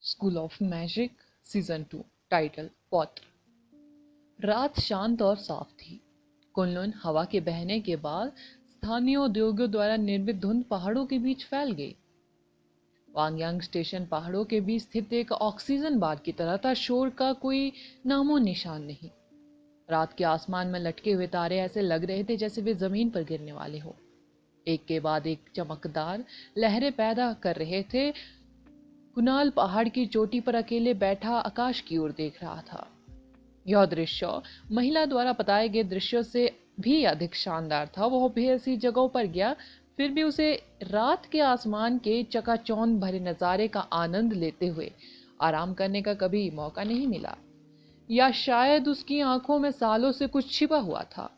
School of magic season 2 title pot. रात शांत और साफ थी। कुनलुन हवा के बहने के बाद स्थानीय उद्योगों द्वारा निर्मित धुंध पहाड़ों के बीच फैल गई। वांगयांग स्टेशन पहाड़ों के बीच स्थित एक ऑक्सीजन बार की तरह था। शोर का कोई नामो निशान नहीं। रात के आसमान में लटके हुए तारे ऐसे लग रहे थे जैसे वे जमीन पर गिरने वाले हो। एक के बाद एक चमकदार लहरें पैदा कर रहे थे। कुणाल पहाड़ की चोटी पर अकेले बैठा आकाश की ओर देख रहा था। यह दृश्य महिला द्वारा बताए गए दृश्यों से भी अधिक शानदार था। वह भी ऐसी जगहों पर गया, फिर भी उसे रात के आसमान के चकाचौंध भरे नजारे का आनंद लेते हुए आराम करने का कभी मौका नहीं मिला, या शायद उसकी आंखों में सालों से कुछ छिपा हुआ था।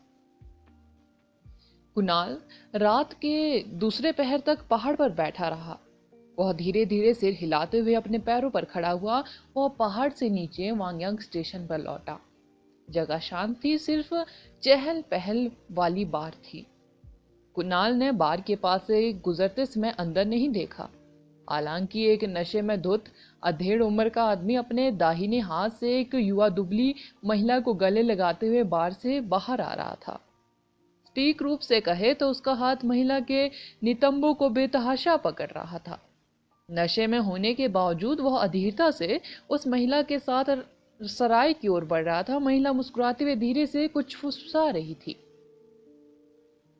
कुणाल रात के दूसरे पहर तक पहाड़ पर बैठा रहा। वह धीरे धीरे सिर हिलाते हुए अपने पैरों पर खड़ा हुआ। वह पहाड़ से नीचे वांगयांग स्टेशन पर लौटा। जगह शांत थी, सिर्फ चहल पहल वाली बार थी। कुणाल ने बार के पास से गुजरते समय अंदर नहीं देखा। हालांकि एक नशे में धुत अधेड़ उम्र का आदमी अपने दाहिने हाथ से एक युवा दुबली महिला को गले लगाते हुए बार से बाहर आ रहा था। सटीक रूप से कहे तो उसका हाथ महिला के नितंबों को बेतहाशा पकड़ रहा था। नशे में होने के बावजूद वह अधीरता से उस महिला के साथ सराय की ओर बढ़ रहा था। महिला मुस्कुराते हुए धीरे से कुछ फुसफुसा रही थी।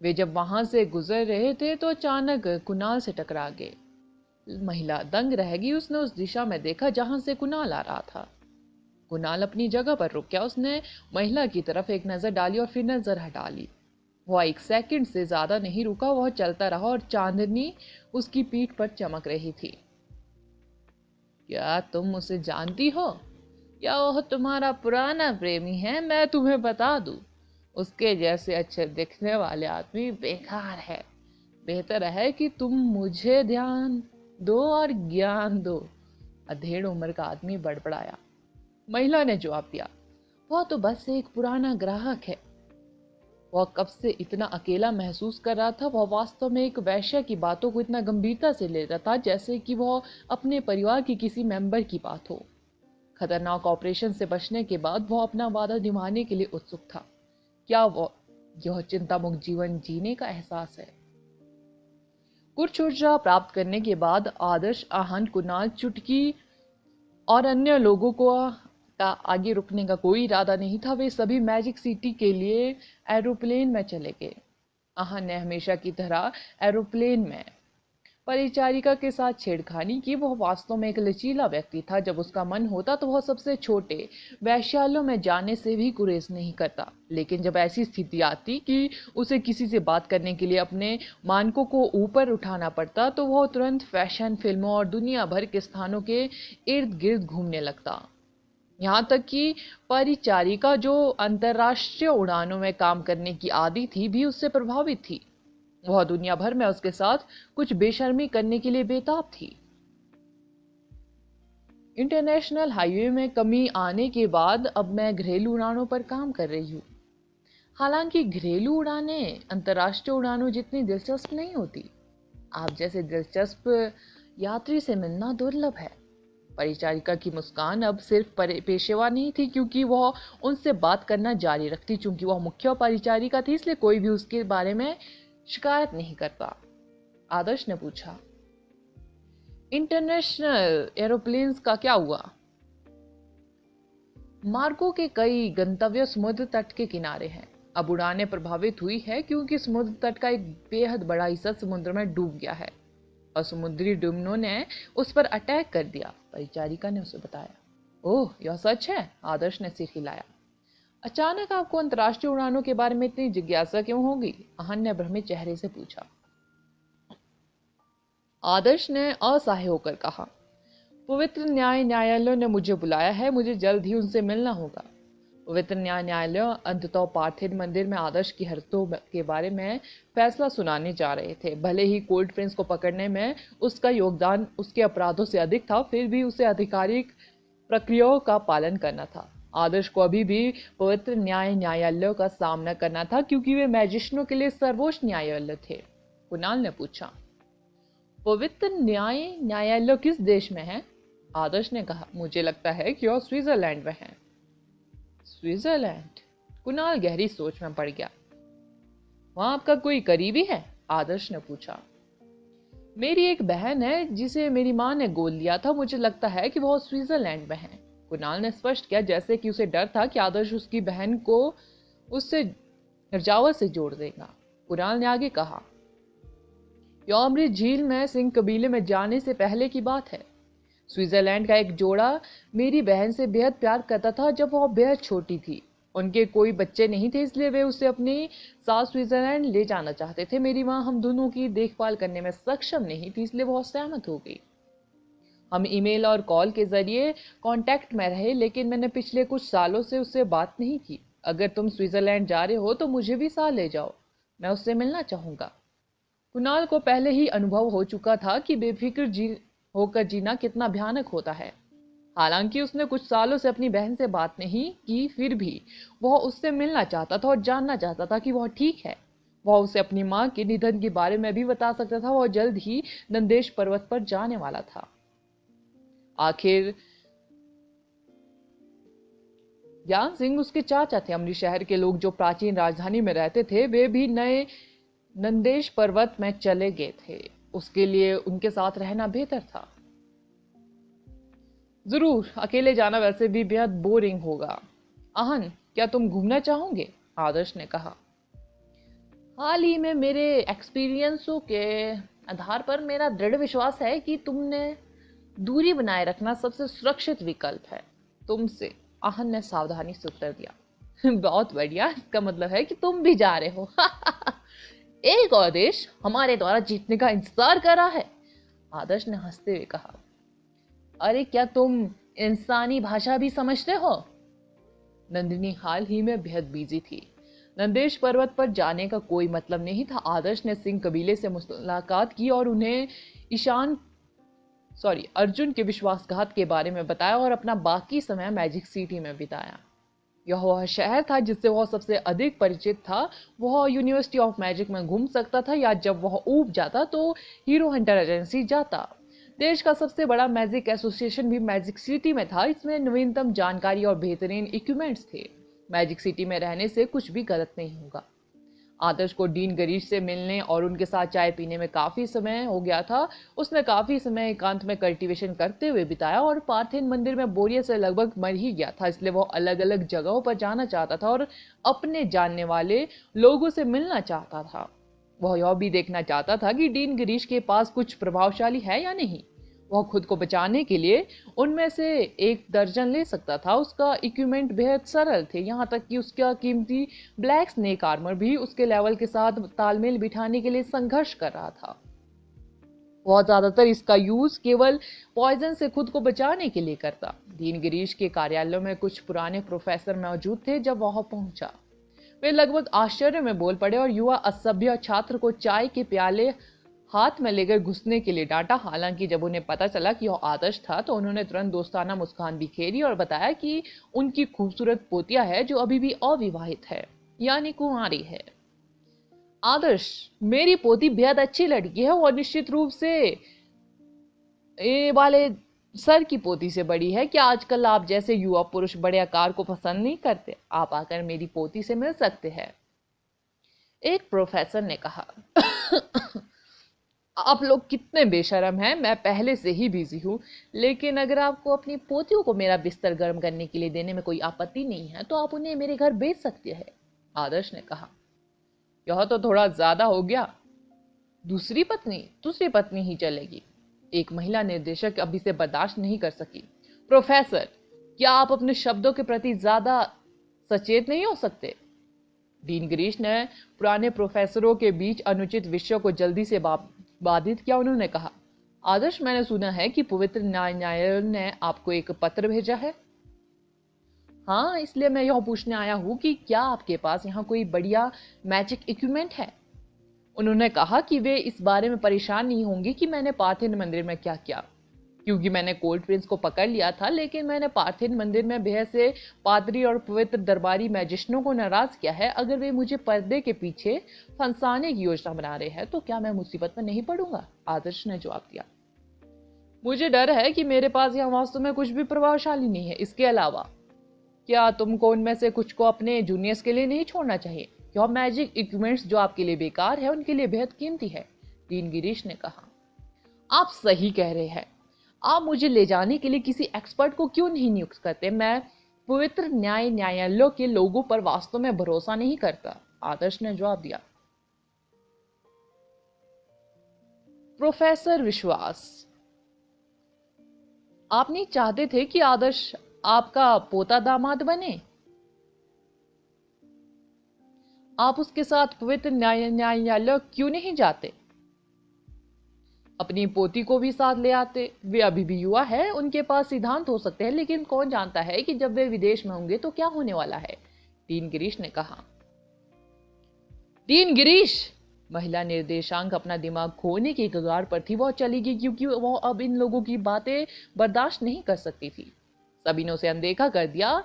वे जब वहां से गुजर रहे थे तो अचानक कुणाल से टकरा गए। महिला दंग रह गई। उसने उस दिशा में देखा जहां से कुणाल आ रहा था। कुणाल अपनी जगह पर रुक गया। उसने महिला की तरफ एक नजर डाली और फिर नजर हटा ली। वह एक सेकंड से ज्यादा नहीं रुका। वह चलता रहा और चांदनी उसकी पीठ पर चमक रही थी। क्या तुम उसे जानती हो? या वह तुम्हारा पुराना प्रेमी है? मैं तुम्हें बता दूं, उसके जैसे अच्छे दिखने वाले आदमी बेकार है। बेहतर है कि तुम मुझे ध्यान दो और ज्ञान दो। अधेड़ उम्र का आदमी बड़बड़ाया। महिला ने जवाब दिया, वह तो बस एक पुराना ग्राहक है। वह कब से इतना अकेला महसूस कर रहा था। वह वास्तव में एक वैश्य की बातों को इतना गंभीरता से ले रहा था जैसे कि वह अपने परिवार की किसी मेंबर की बात हो। खतरनाक ऑपरेशन से बचने के बाद वह अपना वादा निभाने के लिए उत्सुक था। क्या वह यह चिंतामुक्त जीवन जीने का एहसास है? कुछ ऊर्जा प्राप्त करने के बाद आदर्श आहन कुणाल चुटकी और अन्य लोगों को का आगे रुकने का कोई इरादा नहीं था। वे सभी मैजिक सिटी के लिए एरोप्लेन में चले गए। आहन ने हमेशा की तरह एरोप्लेन में परिचारिका के साथ छेड़खानी की। वह वास्तव में एक लचीला व्यक्ति था। जब उसका मन होता तो वह सबसे छोटे वैश्यालयों में जाने से भी गुरेज नहीं करता। लेकिन जब ऐसी स्थिति आती कि उसे किसी से बात करने के लिए अपने मानकों को ऊपर उठाना पड़ता तो वह तुरंत फैशन फिल्मों और दुनिया भर के स्थानों के इर्द गिर्द घूमने लगता। यहाँ तक कि परिचारिका, जो अंतर्राष्ट्रीय उड़ानों में काम करने की आदी थी, भी उससे प्रभावित थी। वह दुनिया भर में उसके साथ कुछ बेशर्मी करने के लिए बेताब थी। इंटरनेशनल हाईवे में कमी आने के बाद अब मैं घरेलू उड़ानों पर काम कर रही हूँ। हालांकि घरेलू उड़ानें अंतर्राष्ट्रीय उड़ानों जितनी दिलचस्प नहीं होती। आप जैसे दिलचस्प यात्री से मिलना दुर्लभ है। परिचारिका की मुस्कान अब सिर्फ पेशेवर नहीं थी, क्योंकि वह उनसे बात करना जारी रखती। चूंकि वह मुख्य परिचारिका थी, इसलिए कोई भी उसके बारे में शिकायत नहीं करता। आदर्श ने पूछा, इंटरनेशनल एरोप्लेन्स का क्या हुआ? मार्गों के कई गंतव्य समुद्र तट के किनारे हैं। अब उड़ानें प्रभावित हुई है क्योंकि समुद्र तट का एक बेहद बड़ा हिस्सा समुद्र में डूब गया है और समुद्री डुमनों ने उस पर अटैक कर दिया, परिचारिका ने उसे बताया। ओह, यह सच है? आदर्श ने सिर हिलाया। अचानक आपको अंतर्राष्ट्रीय उड़ानों के बारे में इतनी जिज्ञासा क्यों होगी? आहन ने भ्रमित चेहरे से पूछा। आदर्श ने असहाय होकर कहा, पवित्र न्यायालय ने मुझे बुलाया है। मुझे जल्द ही उनसे मिलना होगा। पवित्र न्यायालय अंततः पार्थिव मंदिर में आदर्श की हरकतों के बारे में फैसला सुनाने जा रहे थे। भले ही कोल्ड प्रिंस को पकड़ने में उसका योगदान उसके अपराधों से अधिक था, फिर भी उसे आधिकारिक प्रक्रियाओं का पालन करना था। आदर्श को अभी भी पवित्र न्यायालय का सामना करना था, क्योंकि वे मैजिशियनों के लिए सर्वोच्च न्यायालय थे। कुणाल ने पूछा, पवित्र न्यायालय किस देश में है? आदर्श ने कहा, मुझे लगता है कि वह स्विट्जरलैंड में है। स्विट्जरलैंड? कुणाल गहरी सोच में पड़ गया। वहां आपका कोई करीबी है? आदर्श ने पूछा। मेरी एक बहन है जिसे मेरी माँ ने गोद लिया था, मुझे लगता है कि वह स्विट्जरलैंड में है। कुणाल ने स्पष्ट किया, जैसे कि उसे डर था कि आदर्श उसकी बहन को उससे रजावत से जोड़ देगा। कुणाल ने आगे कहा, यह अमृत झील में सिंह कबीले में जाने से पहले की बात है। स्विट्जरलैंड का एक जोड़ा मेरी बहन से बेहद प्यार करता था जब वह बेहद छोटी थी। उनके कोई बच्चे नहीं थे, इसलिए वे उसे अपने साथ स्विट्जरलैंड ले जाना चाहते थे। मेरी माँ हम दोनों की देखभाल करने में सक्षम नहीं थी, इसलिए बहुत सहमत हो गई। हम ईमेल और कॉल के जरिए कांटेक्ट में रहे, लेकिन मैंने पिछले कुछ सालों से उससे बात नहीं की। अगर तुम स्विट्जरलैंड जा रहे हो तो मुझे भी साथ ले जाओ, मैं उससे मिलना चाहूंगा। कुणाल को पहले ही अनुभव हो चुका था कि बेफिक्र होकर जीना कितना भयानक होता है। हालांकि उसने कुछ सालों से अपनी बहन से बात नहीं की, फिर भी वह उससे मिलना चाहता था और जानना चाहता था कि वह ठीक है। वह उसे अपनी माँ के निधन के बारे में भी बता सकता था। वह जल्द ही नंदेश पर्वत पर जाने वाला था। आखिर ज्ञान सिंह उसके चाचा थे। अमृत शहर के लोग जो प्राचीन राजधानी में रहते थे, वे भी नए नंदेश पर्वत में चले गए थे। उसके लिए उनके साथ रहना बेहतर था। जरूर, अकेले जाना वैसे भी बेहद बोरिंग होगा। आहन, क्या तुम घूमना चाहोगे? आदर्श ने कहा। हाल ही में मेरे एक्सपीरियंसों के आधार पर मेरा दृढ़ विश्वास है कि तुमने दूरी बनाए रखना सबसे सुरक्षित विकल्प है तुमसे। आहन ने सावधानी से उत्तर दिया। बहुत बढ़िया, इसका मतलब है कि तुम भी जा रहे हो। एक और देश हमारे द्वारा जीतने का इंतजार कर रहा है, आदर्श ने हंसते हुए कहा। अरे क्या तुम इंसानी भाषा भी समझते हो? नंदिनी हाल ही में बेहद बिजी थी। नंदेश पर्वत पर जाने का कोई मतलब नहीं था। आदर्श ने सिंह कबीले से मुलाकात की और उन्हें अर्जुन के विश्वासघात के बारे में बताया और अपना बाकी समय मैजिक सिटी में बिताया। यह वह शहर था जिससे वह सबसे अधिक परिचित था। वह यूनिवर्सिटी ऑफ मैजिक में घूम सकता था, या जब वह ऊब जाता तो हीरो हंटर एजेंसी जाता। देश का सबसे बड़ा मैजिक एसोसिएशन भी मैजिक सिटी में था। इसमें नवीनतम जानकारी और बेहतरीन इक्विपमेंट्स थे। मैजिक सिटी में रहने से कुछ भी गलत नहीं होगा। आदर्श को डीन गरीश से मिलने और उनके साथ चाय पीने में काफी समय हो गया था। उसने काफी समय एकांत में कल्टीवेशन करते हुए बिताया और पार्थिन मंदिर में बोरियत से लगभग मर ही गया था। इसलिए वो अलग अलग जगहों पर जाना चाहता था और अपने जानने वाले लोगों से मिलना चाहता था। वह यह भी देखना चाहता था कि डीन गिरीश के पास कुछ प्रभावशाली है या नहीं। वह खुद को बचाने के लिए उनमें से एक दर्जन ले सकता था। उसका इक्विपमेंट बेहद सरल थे, यहाँ तक कि उसका कीमती ब्लैक स्नेक आर्मर भी उसके लेवल के साथ तालमेल बिठाने के लिए संघर्ष कर रहा था। वह ज्यादातर इसका यूज केवल पॉइजन से खुद को बचाने के लिए करता। डीन गिरीश के कार्यालय में कुछ पुराने प्रोफेसर मौजूद थे। जब वह पहुंचा, वे लगभग आश्चर्य में बोल पड़े और युवा असभ्य छात्र को चाय के प्याले हाथ में लेकर घुसने के लिए डांटा। हालांकि जब उन्हें पता चला कि यह आदर्श था तो उन्होंने तुरंत दोस्ताना मुस्कान बिखेरी और बताया कि उनकी खूबसूरत पोतिया है जो अभी भी अविवाहित है, यानी कुंवारी है। आदर्श, मेरी पोती बेहद अच्छी लड़की है और निश्चित रूप से ये वाले सर की पोती से बड़ी है। क्या आजकल आप जैसे युवा पुरुष बड़े आकार को पसंद नहीं करते? आप आकर मेरी पोती से मिल सकते हैं, एक प्रोफेसर ने कहा। आप लोग कितने बेशर्म हैं। मैं पहले से ही बिजी हूँ, लेकिन अगर आपको अपनी पोतियों को मेरा बिस्तर गर्म करने के लिए देने में कोई आपत्ति नहीं है तो आप उन्हें मेरे घर भेज सकते हैं, आदर्श ने कहा। यह तो थोड़ा ज्यादा हो गया। दूसरी पत्नी ही चलेगी, एक महिला निर्देशक अभी से बर्दाश्त नहीं कर सकी। प्रोफेसर, क्या आप अपने शब्दों के प्रति ज्यादा सचेत नहीं हो सकते? डीन गिरीश ने पुराने प्रोफेसरों के बीच अनुचित विषयों को जल्दी से बाधित किया। उन्होंने कहा, आदर्श, मैंने सुना है कि पवित्र न्यायालय ने आपको एक पत्र भेजा है। हाँ, इसलिए मैं यह पूछने आया हूँ कि क्या आपके पास यहाँ कोई बढ़िया मैजिक इक्विपमेंट है। उन्होंने कहा कि वे इस बारे में परेशान नहीं होंगे कि मैंने पार्थिन मंदिर में क्या किया, क्योंकि मैंने कोल्ड प्रिंस को पकड़ लिया था। लेकिन मैंने पार्थिन मंदिर में बेहद से पादरी और पवित्र दरबारी मैजिस्ट्रों को नाराज किया है। अगर वे मुझे पर्दे के पीछे फंसाने की योजना बना रहे हैं तो क्या मैं मुसीबत में नहीं पड़ूंगा? आदर्श ने जवाब दिया। मुझे डर है कि मेरे पास यहाँ वास्तव में कुछ भी प्रभावशाली नहीं है। इसके अलावा क्या तुमको उनमें से कुछ को अपने जूनियर्स के लिए नहीं छोड़ना चाहिए? यह मैजिक इक्विपमेंट्स जो आपके लिए बेकार है उनके लिए बेहद कीमती है, डीन गिरीश ने कहा। आप सही कह रहे हैं। आप मुझे ले जाने के लिए किसी एक्सपर्ट को क्यों नहीं नियुक्त करते? मैं पवित्र न्यायालयों के लोगों पर वास्तव में भरोसा नहीं करता, आदर्श ने जवाब दिया। प्रोफेसर विश्वास, आप नहीं चाहते थे कि आदर्श आपका पोता दामाद बने? आप उसके साथ पवित्र न्यायालय क्यों नहीं जाते? अपनी पोती को भी साथ ले आते। वे अभी भी युवा है, उनके पास सिद्धांत हो सकते हैं, लेकिन कौन जानता है कि जब वे विदेश में होंगे तो क्या होने वाला है, डीन गिरीश ने कहा। डीन गिरीश! महिला निर्देशांक अपना दिमाग खोने की कगार पर थी। वह चली गई क्योंकि वह अब इन लोगों की बातें बर्दाश्त नहीं कर सकती थी। सभी ने उसे अनदेखा कर दिया।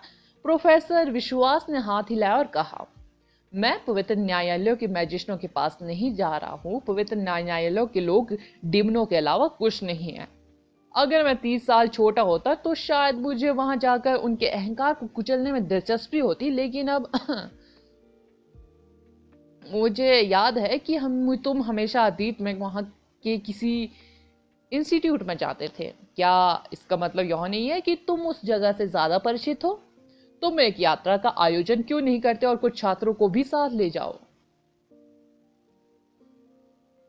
प्रोफेसर विश्वास ने हाथ हिलाया और कहा, मैं पवित्र न्यायालयों के मैजिस्ट्रेटों के पास नहीं जा रहा हूं। पवित्र न्यायालयों के लोग डिमनों के अलावा कुछ नहीं है। अगर मैं 30 साल छोटा होता तो शायद मुझे वहां जाकर उनके अहंकार को कुचलने में दिलचस्पी होती, लेकिन अब मुझे याद है कि तुम हमेशा अतीत में वहां के किसी इंस्टीट्यूट में जाते थे। क्या इसका मतलब यह नहीं है कि तुम उस जगह से ज्यादा परिचित हो? तुम एक यात्रा का आयोजन क्यों नहीं करते और कुछ छात्रों को भी साथ ले जाओ?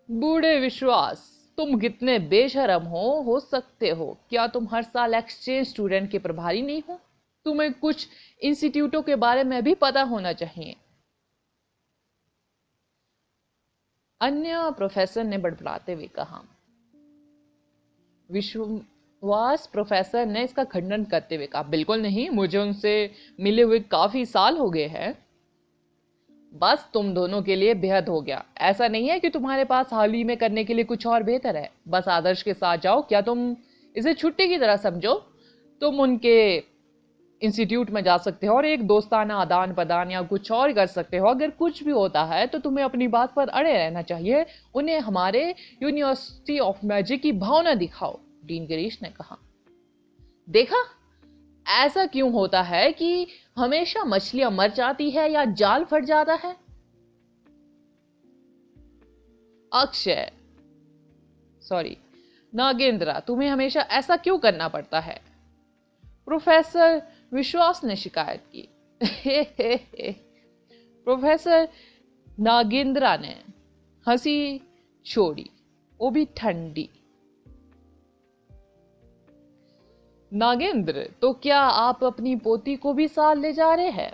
बूढ़े विश्वास, तुम कितने बेशरम हो सकते हो? क्या तुम हर साल एक्सचेंज स्टूडेंट के प्रभारी नहीं हो? तुम्हें कुछ इंस्टीट्यूटों के बारे में भी पता होना चाहिए। अन्य प्रोफेसर ने बड़बड़ाते हुए कहा। विश्वास प्रोफेसर ने इसका खंडन करते हुए कहा, बिल्कुल नहीं, मुझे उनसे मिले हुए काफी साल हो गए हैं। बस तुम दोनों के लिए बेहद हो गया। ऐसा नहीं है कि तुम्हारे पास हाल ही में करने के लिए कुछ और बेहतर है। बस आदर्श के साथ जाओ। क्या तुम इसे छुट्टी की तरह समझो? तुम उनके इंस्टीट्यूट में जा सकते हो और एक दोस्ताना आदान प्रदान या कुछ और कर सकते हो। अगर कुछ भी होता है तो तुम्हें अपनी बात पर अड़े रहना चाहिए। उन्हें हमारे यूनिवर्सिटी ऑफ मैजिक की भावना दिखाओ, डीन गिरीश ने कहा। देखा, ऐसा क्यों होता है कि हमेशा मछलियां मर जाती है या जाल फट जाता है? अक्षय, सॉरी, नागेंद्रा, तुम्हें हमेशा ऐसा क्यों करना पड़ता है? प्रोफेसर विश्वास ने शिकायत की। प्रोफेसर नागेंद्रा ने हंसी छोड़ी, वो भी ठंडी। नागेंद्र, तो क्या आप अपनी पोती को भी साथ ले जा रहे हैं?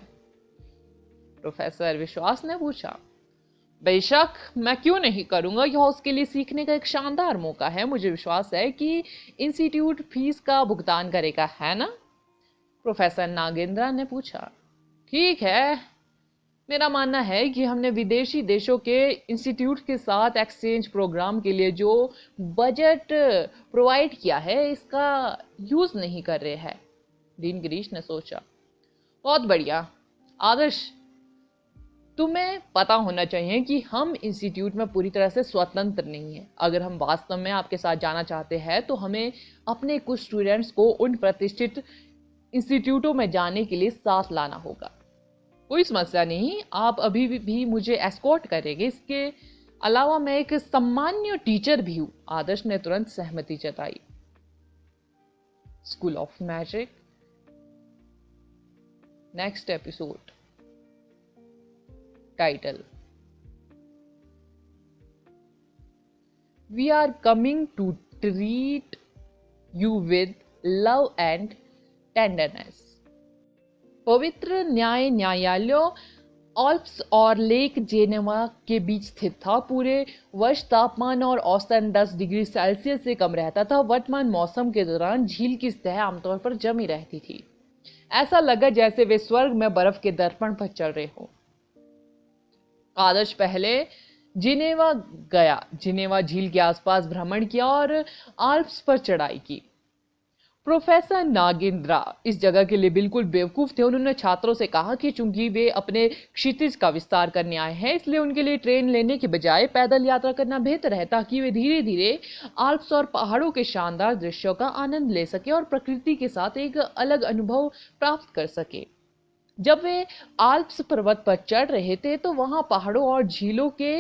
प्रोफेसर विश्वास ने पूछा। बेशक, मैं क्यों नहीं करूंगा। यह उसके लिए सीखने का एक शानदार मौका है। मुझे विश्वास है कि इंस्टीट्यूट फीस का भुगतान करेगा, है ना? प्रोफेसर नागेंद्र ने पूछा। ठीक है, मेरा मानना है कि हमने विदेशी देशों के इंस्टीट्यूट के साथ एक्सचेंज प्रोग्राम के लिए जो बजट प्रोवाइड किया है इसका यूज नहीं कर रहे हैं, डीन गिरीश ने सोचा। बहुत बढ़िया। आदर्श, तुम्हें पता होना चाहिए कि हम इंस्टीट्यूट में पूरी तरह से स्वतंत्र नहीं है। अगर हम वास्तव में आपके साथ जाना चाहते हैं तो हमें अपने कुछ स्टूडेंट्स को उन प्रतिष्ठित इंस्टीट्यूटों में जाने के लिए साथ लाना होगा। कोई समस्या नहीं, आप अभी भी मुझे एस्कॉर्ट करेंगे। इसके अलावा मैं एक सम्मान्य टीचर भी हूं, आदर्श ने तुरंत सहमति जताई। School of magic, next episode. Title, we are coming to treat you with love and tenderness. पवित्र न्यायालयों ऑल्प्स और लेक जेनेवा के बीच स्थित था। पूरे वर्ष तापमान और औसतन 10 डिग्री सेल्सियस से कम रहता था। वर्तमान मौसम के दौरान झील की सतह आमतौर पर जमी रहती थी। ऐसा लगा जैसे वे स्वर्ग में बर्फ के दर्पण पर चल रहे हो। आदर्श पहले जिनेवा गया, जिनेवा झील के आसपास भ्रमण किया और आल्प्स पर चढ़ाई की। प्रोफेसर नागेंद्रा इस जगह के लिए बिल्कुल बेवकूफ थे। उन्होंने छात्रों से कहा कि चूंकि वे अपने क्षितिज का विस्तार करने आए हैं, इसलिए उनके लिए ट्रेन लेने के बजाय पैदल यात्रा करना बेहतर है, ताकि वे धीरे धीरे आल्प्स और पहाड़ों के शानदार दृश्यों का आनंद ले सके और प्रकृति के साथ एक अलग अनुभव प्राप्त कर सके। जब वे आल्प्स पर्वत पर चढ़ रहे थे तो वहां पहाड़ों और झीलों के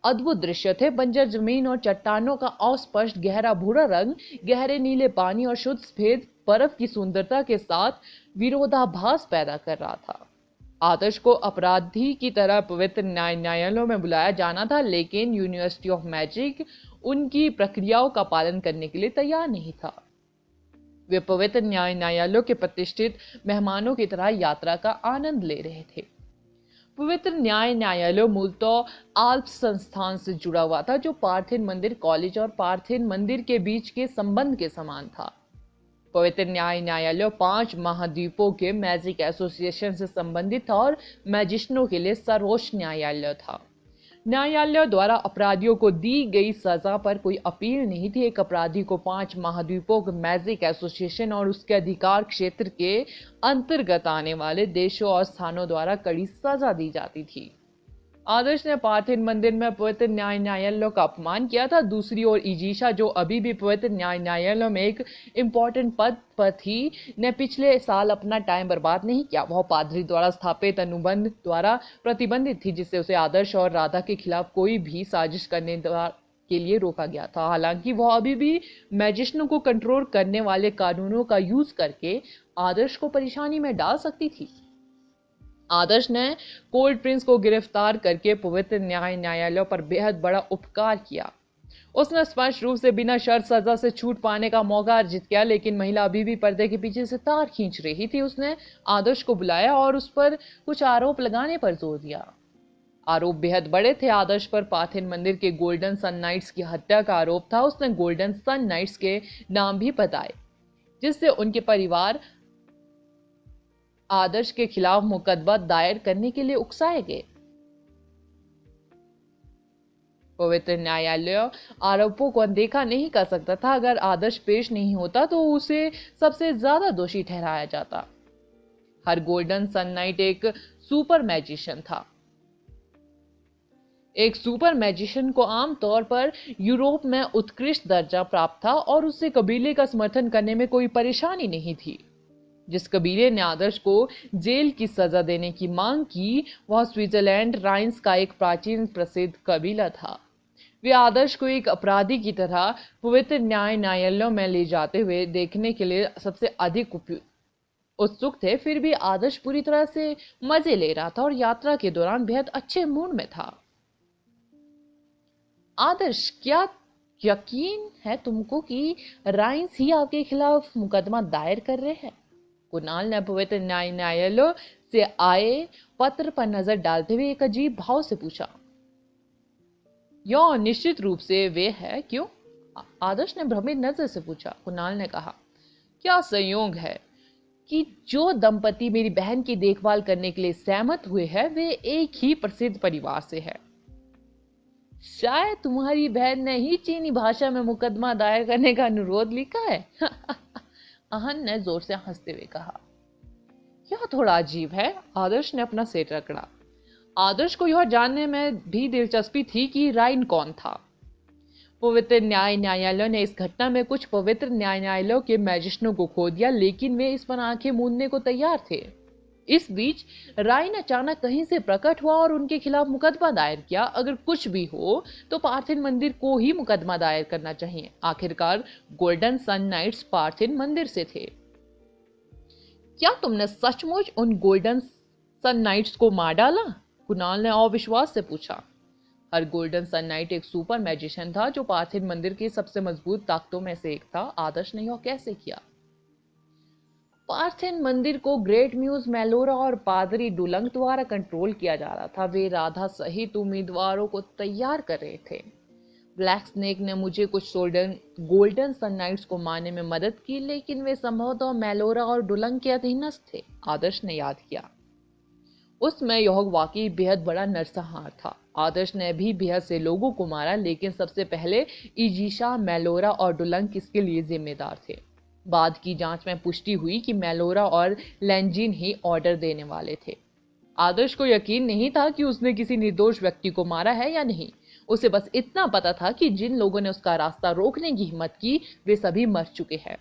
अद्भुत दृश्य थे। बंजर जमीन और चट्टानों का अस्पष्ट गहरा भूरा रंग, गहरे नीले पानी और शुद्ध सफेद बर्फ की सुंदरता के साथ विरोधाभास पैदा कर रहा था। आदर्श को अपराधी की तरह पवित्र न्यायालयों में बुलाया जाना था, लेकिन यूनिवर्सिटी ऑफ मैजिक उनकी प्रक्रियाओं का पालन करने के लिए तैयार नहीं था। वे पवित्र न्यायालयों के प्रतिष्ठित मेहमानों की तरह यात्रा का आनंद ले रहे थे। पवित्र न्यायालय मूलतः आल्प्स संस्थान से जुड़ा हुआ था, जो पार्थिन मंदिर कॉलेज और पार्थिन मंदिर के बीच के संबंध के समान था। पवित्र न्यायालय 5 महाद्वीपों के मैजिक एसोसिएशन से संबंधित था और मैजिशियनों के लिए सर्वोच्च न्यायालय था। न्यायालय द्वारा अपराधियों को दी गई सजा पर कोई अपील नहीं थी। एक अपराधी को 5 महाद्वीपों के मैजिक एसोसिएशन और उसके अधिकार क्षेत्र के अंतर्गत आने वाले देशों और स्थानों द्वारा कड़ी सजा दी जाती थी। आदर्श ने पार्थिन मंदिर में पवित्र न्यायालय का अपमान किया था। दूसरी ओर इजिशा, जो अभी भी पवित्र न्यायालय में एक इम्पोर्टेंट पद पर थी, ने पिछले साल अपना टाइम बर्बाद नहीं किया। वह पादरी द्वारा स्थापित अनुबंध द्वारा प्रतिबंधित थी, जिससे उसे आदर्श और राधा के खिलाफ कोई भी साजिश करने के लिए रोका गया था। हालांकि वह अभी भी मैजिशियनों को कंट्रोल करने वाले कानूनों का यूज करके आदर्श को परेशानी में डाल सकती थी। आदर्श ने कोल्ड प्रिंस को गिरफ्तार करके पवित्र न्यायालय पर बेहद बड़ा उपकार किया। उसने स्पष्ट रूप से बिना शर्त सजा से छूट पाने का मौका अर्जित किया, लेकिन महिला अभी भी पर्दे के पीछे से तार खींच रही थी। उसने आदर्श को बुलाया और उस पर कुछ आरोप लगाने पर जोर दिया। आरोप बेहद बड़े थे। आदर्श पर पार्थिन मंदिर के गोल्डन सन नाइट्स की हत्या का आरोप था। उसने गोल्डन सन नाइट्स के नाम भी बताए, जिससे उनके परिवार आदर्श के खिलाफ मुकदमा दायर करने के लिए उकसाए गए। पवित्र न्यायालय आरोपों को अनदेखा नहीं कर सकता था। अगर आदर्श पेश नहीं होता तो उसे सबसे ज्यादा दोषी ठहराया जाता। हर गोल्डन सन नाइट एक सुपर मैजिशियन था। एक सुपर मैजिशियन को आमतौर पर यूरोप में उत्कृष्ट दर्जा प्राप्त था और उससे कबीले का समर्थन करने में कोई परेशानी नहीं थी। जिस कबीले ने आदर्श को जेल की सजा देने की मांग की, वह स्विट्जरलैंड राइन्स का एक प्राचीन प्रसिद्ध कबीला था। वे आदर्श को एक अपराधी की तरह पवित्र न्यायालयों में ले जाते हुए देखने के लिए सबसे अधिक उत्सुक थे। फिर भी आदर्श पूरी तरह से मजे ले रहा था और यात्रा के दौरान बेहद अच्छे मूड में था। आदर्श, क्या यकीन है तुमको कि राइन्स ही आपके खिलाफ मुकदमा दायर कर रहे हैं? कुणाल ने पवित्र न्यायालय से आए पत्र पर नजर डालते हुए एक अजीब भाव से पूछा। यह निश्चित रूप से वे है। क्यों? आदर्श ने भ्रमित नजर से पूछा। कुणाल ने कहा, क्या संयोग है कि जो दंपति मेरी बहन की देखभाल करने के लिए सहमत हुए हैं, वे एक ही प्रसिद्ध परिवार से है। शायद तुम्हारी बहन ने ही चीनी भाषा में मुकदमा दायर करने का अनुरोध लिखा है। आहन ने जोर से हंसते हुए कहा। यह थोड़ा अजीब है। आदर्श ने अपना सिर रगड़ा। आदर्श को यह जानने में भी दिलचस्पी थी कि राइन कौन था। पवित्र न्यायालय ने इस घटना में कुछ पवित्र न्यायालयों के मैजिस्ट्रेटों को खो दिया, लेकिन वे इस पर आंखें मूंदने को तैयार थे। इस बीच राइन अचानक कहीं से प्रकट हुआ और उनके खिलाफ मुकदमा दायर किया। अगर कुछ भी हो तो पार्थिन मंदिर को ही मुकदमा दायर करना चाहिए। आखिरकार गोल्डन सन नाइट्स पार्थिन मंदिर से थे। क्या तुमने सचमुच उन गोल्डन सन नाइट्स को मार डाला? कुणाल ने अविश्वास से पूछा। हर गोल्डन सन नाइट एक सुपर मैजिशियन था, जो पार्थिन मंदिर की सबसे मजबूत ताकतों में से एक था। आदर्श ने यह कैसे किया? पार्थिन मंदिर को ग्रेट म्यूज मेलोरा और पादरी डुलंग द्वारा कंट्रोल किया जा रहा था। वे राधा सहित उम्मीदवारों को तैयार कर रहे थे। ब्लैक स्नेक ने मुझे कुछ गोल्डन सन नाइट्स को मारने में मदद की, लेकिन वे संभवतः मेलोरा और डुलंग के अधीनस्थ थे। आदर्श ने याद किया। उसमें यह वाकई बेहद बड़ा नरसंहार था। आदर्श ने भी बेहद से लोगों को मारा, लेकिन सबसे पहले इजिशा, मेलोरा और डुलंग इसके लिए जिम्मेदार थे। बाद की जांच में पुष्टि हुई कि मेलोरा और लैंजिन ही ऑर्डर देने वाले थे। आदर्श को यकीन नहीं था कि उसने किसी निर्दोष व्यक्ति को मारा है या नहीं। उसे बस इतना पता था कि जिन लोगों ने उसका रास्ता रोकने की हिम्मत की वे सभी मर चुके हैं।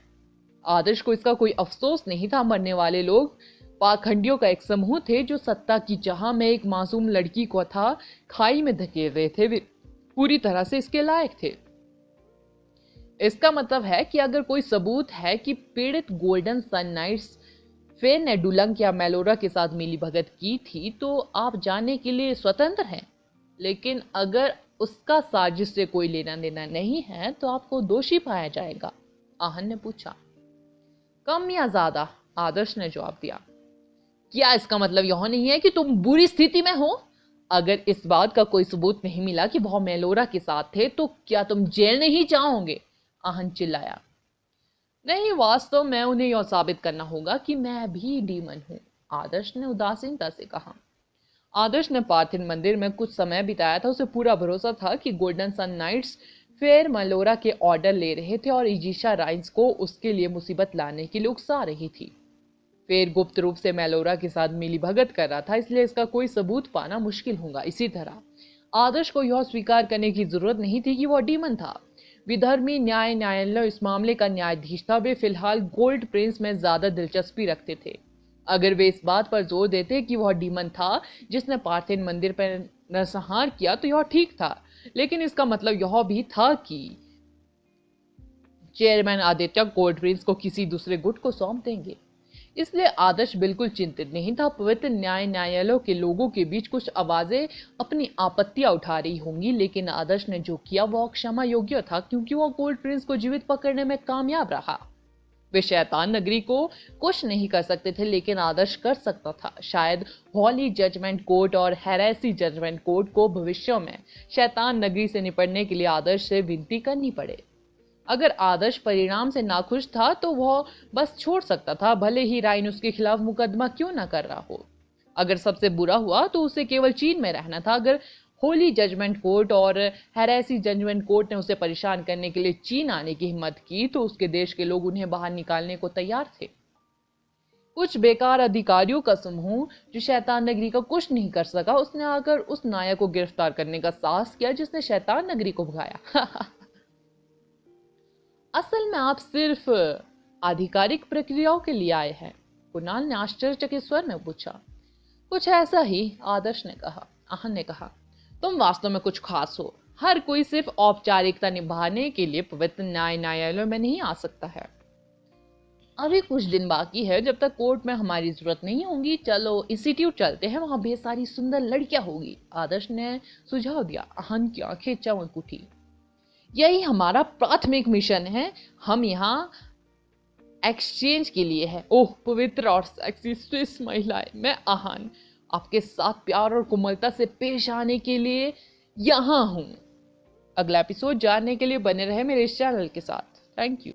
आदर्श को इसका कोई अफसोस नहीं था। मरने वाले लोग पाखंडियों का एक समूह थे जो सत्ता की चाह में एक मासूम लड़की को था खाई में धकेल रहे थे। वे पूरी तरह से इसके लायक थे। इसका मतलब है कि अगर कोई सबूत है कि पीड़ित गोल्डन सन नाइट्स फेर ने डुलंक या मेलोरा के साथ मिलीभगत की थी तो आप जानने के लिए स्वतंत्र हैं। लेकिन अगर उसका साजिश से कोई लेना देना नहीं है तो आपको दोषी पाया जाएगा, आहन ने पूछा। कम या ज्यादा, आदर्श ने जवाब दिया। क्या इसका मतलब यह नहीं है कि तुम बुरी स्थिति में हो? अगर इस बात का कोई सबूत नहीं मिला कि वह मेलोरा के साथ थे तो क्या तुम जेल नहीं चाहोगे? आहन चिल्लाया। नहीं, वास्तव में उन्हें यह साबित करना होगा कि मैं भी डीमन हूं, आदर्श ने उदासीनता से कहा। आदर्श ने पार्थिव मंदिर में कुछ समय बिताया था। उसे पूरा भरोसा था कि गोल्डन सन नाइट्स फेर मेलोरा के ऑर्डर ले रहे थे और इजिशा राइन्स को उसके लिए मुसीबत लाने के लिए उकसा रही थी। फेर गुप्त रूप से मेलोरा के साथ मिलीभगत कर रहा था, इसलिए इसका कोई सबूत पाना मुश्किल होगा। इसी तरह आदर्श को यह स्वीकार करने की जरूरत नहीं थी कि वह डीमन था। विधर्मी न्यायालय इस मामले का न्यायाधीश था। वे फिलहाल गोल्ड प्रिंस में ज्यादा दिलचस्पी रखते थे। अगर वे इस बात पर जोर देते कि वह डीमन था जिसने पार्थिव मंदिर पर नरसंहार किया तो यह ठीक था, लेकिन इसका मतलब यह भी था कि चेयरमैन आदित्य गोल्ड प्रिंस को किसी दूसरे गुट को सौंप देंगे। इसलिए आदर्श बिल्कुल चिंतित नहीं था। पवित्र न्यायालयों के लोगों के बीच कुछ आवाजें अपनी आपत्तियां उठा रही होंगी, लेकिन आदर्श ने जो किया वह क्षमा योग्य था क्योंकि वह गोल्ड प्रिंस को जीवित पकड़ने में कामयाब रहा। वे शैतान नगरी को कुछ नहीं कर सकते थे, लेकिन आदर्श कर सकता था। शायद हॉली जजमेंट कोर्ट और हेरेसी जजमेंट कोर्ट को भविष्य में शैतान नगरी से निपटने के लिए आदर्श से विनती करनी पड़े। अगर आदर्श परिणाम से नाखुश था तो वह बस छोड़ सकता था, भले ही राइन उसके खिलाफ मुकदमा क्यों ना कर रहा हो। अगर सबसे बुरा हुआ तो उसे केवल चीन में रहना था। अगर होली जजमेंट कोर्ट और हेरेसी जजमेंट कोर्ट ने उसे परेशान करने के लिए चीन आने की हिम्मत की तो उसके देश के लोग उन्हें बाहर निकालने को तैयार थे। कुछ बेकार अधिकारियों का समूह जो शैतान नगरी का कुछ नहीं कर सका, उसने आकर उस नायक को गिरफ्तार करने का साहस किया जिसने शैतान नगरी को भगाया। असल में आप सिर्फ आधिकारिक प्रक्रियाओं के लिए आए हैं, कुणाल ने आश्चर्यचकित स्वर में पूछा। कुछ ऐसा ही, आदर्श ने कहा। आहन ने कहा, तुम वास्तव में कुछ खास हो। हर कोई सिर्फ औपचारिकता निभाने के लिए पवित्र न्यायालय में नहीं आ सकता है। अभी कुछ दिन बाकी है जब तक कोर्ट में हमारी जरूरत नहीं होगी। चलो इंस्टीट्यूट चलते हैं, वहां ढेर सारी सुंदर लड़कियां होगी, आदर्श ने सुझाव दिया। आहन की आंखें चमक उठी। यही हमारा प्राथमिक मिशन है। हम यहाँ एक्सचेंज के लिए है। ओह पवित्र और सेक्सी स्विस महिलाएं, मैं आहन आपके साथ प्यार और कोमलता से पेश आने के लिए यहाँ हूँ। अगला एपिसोड जानने के लिए बने रहे मेरे इस चैनल के साथ। Thank you.